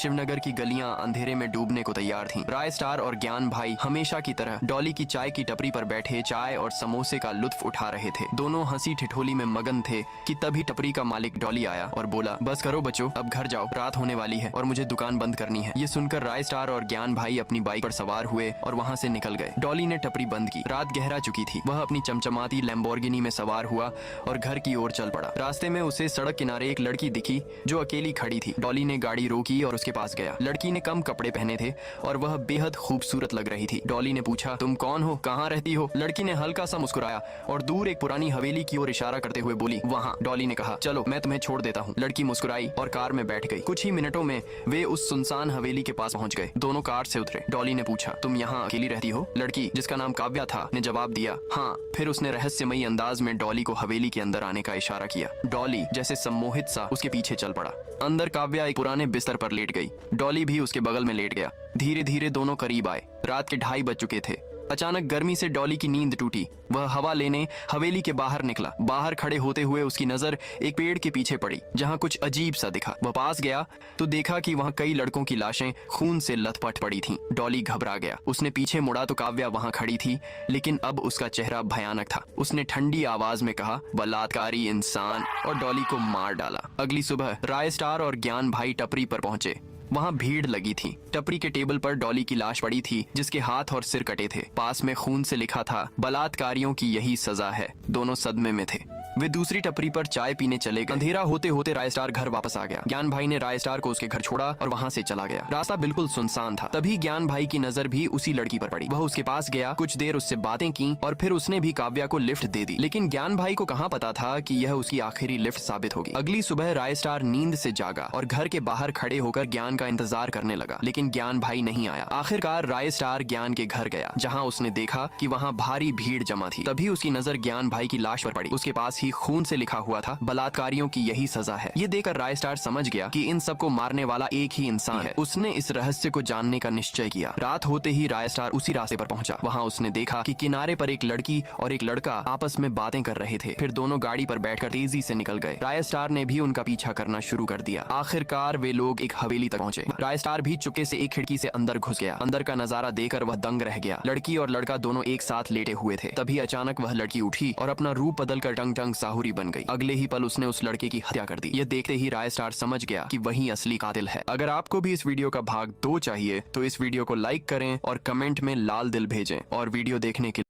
शिवनगर की गलियां अंधेरे में डूबने को तैयार थीं। राय स्टार और ज्ञान भाई हमेशा की तरह डॉली की चाय की टपरी पर बैठे चाय और समोसे का लुत्फ उठा रहे थे। दोनों हंसी ठिठोली में मगन थे कि तभी टपरी का मालिक डॉली आया और बोला, बस करो बच्चों, अब घर जाओ, रात होने वाली है और मुझे दुकान बंद करनी है। ये सुनकर राय स्टार और ज्ञान भाई अपनी बाइक पर सवार हुए और वहाँ से निकल गए। डॉली ने टपरी बंद की। रात गहरा चुकी थी। वह अपनी चमचमाती लैम्बोर्गिनी में सवार हुआ और घर की ओर चल पड़ा। रास्ते में उसे सड़क किनारे एक लड़की दिखी जो अकेली खड़ी थी। डॉली ने गाड़ी रोकी और उसके पास गया। लड़की ने कम कपड़े पहने थे और वह बेहद खूबसूरत लग रही थी। डॉली ने पूछा, तुम कौन हो, कहाँ रहती हो? लड़की ने हल्का सा मुस्कुराया और दूर एक पुरानी हवेली की ओर इशारा करते हुए बोली, वहाँ। डॉली ने कहा, चलो मैं तुम्हें छोड़ देता हूँ। लड़की मुस्कुराई और कार में बैठ गई। कुछ ही मिनटों में वे उस सुनसान हवेली के पास पहुंच गए। दोनों कार से उतरे। डॉली ने पूछा, तुम यहाँ अकेली रहती हो? लड़की, जिसका नाम काव्या था, ने जवाब दिया, हाँ। फिर उसने रहस्यमयी अंदाज में डॉली को हवेली के अंदर आने का इशारा किया। डॉली जैसे सम्मोहित सा उसके पीछे चल पड़ा। अंदर काव्या एक पुराने बिस्तर पर लेट गई। डॉली भी उसके बगल में लेट गया। धीरे धीरे दोनों करीब आए। रात के 2:30 बज चुके थे। अचानक गर्मी से डॉली की नींद टूटी। वह हवा लेने हवेली के बाहर निकला। बाहर खड़े होते हुए उसकी नजर एक पेड़ के पीछे पड़ी जहां कुछ अजीब सा दिखा। वह पास गया तो देखा कि वहां कई लड़कों की लाशें खून से लथपथ पड़ी थीं। डॉली घबरा गया। उसने पीछे मुड़ा तो काव्या वहां खड़ी थी, लेकिन अब उसका चेहरा भयानक था। उसने ठंडी आवाज में कहा, बलात्कारी इंसान, और डॉली को मार डाला। अगली सुबह राय स्टार और ज्ञान भाई टपरी पर पहुंचे। वहाँ भीड़ लगी थी। टपरी के टेबल पर डॉली की लाश पड़ी थी जिसके हाथ और सिर कटे थे। पास में खून से लिखा था, बलात्कारियों की यही सजा है। दोनों सदमे में थे। वे दूसरी टपरी पर चाय पीने चले गए। अंधेरा होते होते राय स्टार घर वापस आ गया। ज्ञान भाई ने राय स्टार को उसके घर छोड़ा और वहाँ से चला गया। रास्ता बिल्कुल सुनसान था। तभी ज्ञान भाई की नजर भी उसी लड़की पर पड़ी। वह उसके पास गया, कुछ देर उससे बातें की और फिर उसने भी काव्या को लिफ्ट दे दी। लेकिन ज्ञान भाई को कहाँ पता था कि यह उसकी आखिरी लिफ्ट साबित होगी। अगली सुबह राय स्टार नींद से जागा और घर के बाहर खड़े होकर ज्ञान का इंतजार करने लगा, लेकिन ज्ञान भाई नहीं आया। आखिरकार राय स्टार ज्ञान के घर गया, जहाँ उसने देखा कि वहाँ भारी भीड़ जमा थी। तभी उसकी नजर ज्ञान भाई की लाश पर पड़ी। उसके पास ही खून से लिखा हुआ था, बलात्कारियों की यही सजा है। ये देखकर राय स्टार समझ गया कि इन सबको मारने वाला एक ही इंसान है। उसने इस रहस्य को जानने का निश्चय किया। रात होते ही राय स्टार उसी रास्ते पर पहुंचा। वहाँ उसने देखा कि किनारे पर एक लड़की और एक लड़का आपस में बातें कर रहे थे। फिर दोनों गाड़ी पर बैठकर तेजी से निकल गए। राय स्टार ने भी उनका पीछा करना शुरू कर दिया। आखिरकार वे लोग एक हवेली तक पहुंचे। राय स्टार भी चुपके से एक खिड़की से अंदर घुस गया। अंदर का नजारा देखकर वह दंग रह गया। लड़की और लड़का दोनों एक साथ लेटे हुए थे। तभी अचानक वह लड़की उठी और अपना रूप बदलकर टंग टंग साहुरी बन गई। अगले ही पल उसने उस लड़के की हत्या कर दी। यह देखते ही राय स्टार समझ गया कि वही असली कातिल है। अगर आपको भी इस वीडियो का भाग 2 चाहिए तो इस वीडियो को लाइक करें और कमेंट में लाल दिल भेजें। और वीडियो देखने के